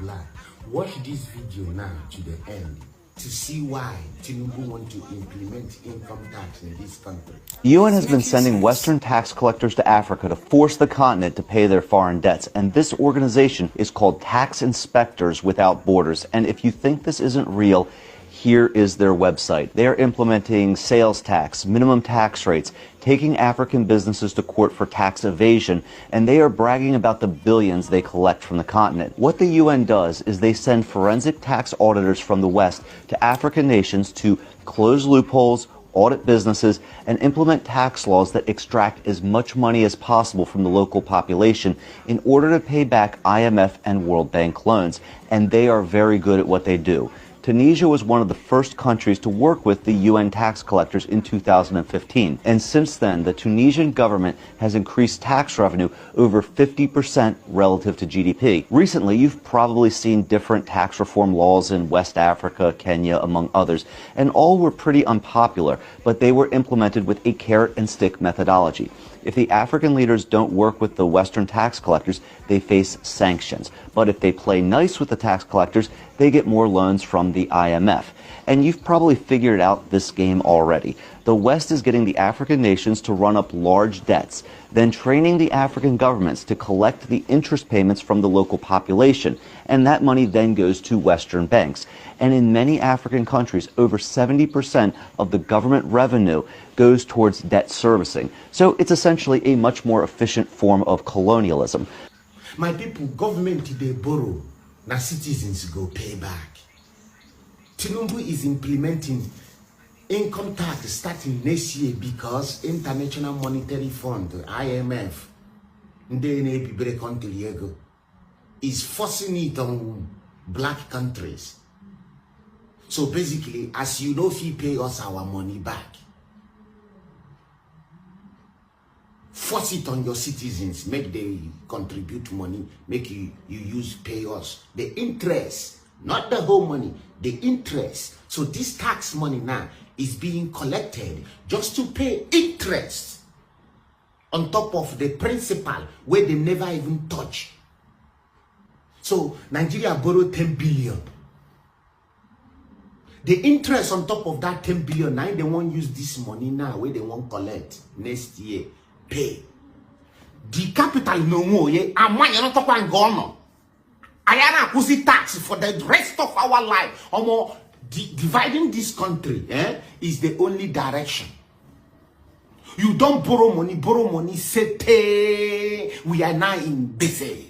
blood. Watch this video now to the end to see why Tinubu want to implement income tax in this country. The UN has been sending Western tax collectors to Africa to force the continent to pay their foreign debts, and this organization is called Tax Inspectors Without Borders. And if you think this isn't real, here is their website. They are implementing sales tax, minimum tax rates, taking African businesses to court for tax evasion, and they are bragging about the billions they collect from the continent. What the UN does is they send forensic tax auditors from the West to African nations to close loopholes, audit businesses, and implement tax laws that extract as much money as possible from the local population in order to pay back IMF and World Bank loans. And they are very good at what they do. Tunisia was one of the first countries to work with the UN tax collectors in 2015. And since then, the Tunisian government has increased tax revenue over 50% relative to GDP. Recently, you've probably seen different tax reform laws in West Africa, Kenya, among others, and all were pretty unpopular, but they were implemented with a carrot and stick methodology. If the African leaders don't work with the Western tax collectors, they face sanctions. But if they play nice with the tax collectors, they get more loans from the IMF. And you've probably figured out this game already. The West is getting the African nations to run up large debts, then training the African governments to collect the interest payments from the local population. And that money then goes to Western banks. And in many African countries, over 70% of the government revenue goes towards debt servicing. So it's essentially a much more efficient form of colonialism. My people, government they borrow, now citizens go pay back. Tinubu is implementing income tax starting next year because International Monetary Fund, IMF, is forcing it on black countries. So basically, as you know, if you pay us our money back, force it on your citizens, make they contribute money, make you use pay us. The interest, not the whole money, the interest. So this tax money now is being collected just to pay interest on top of the principal where they never even touch. So Nigeria borrowed 10 billion. The interest on top of that 10 billion, now they won't use this money now where they won't collect next year. Pay. The capital no more, yeah. And money not talk and gone. I am pussy tax for the rest of our life. Dividing this country is the only direction. You don't borrow money, say we are now in busy.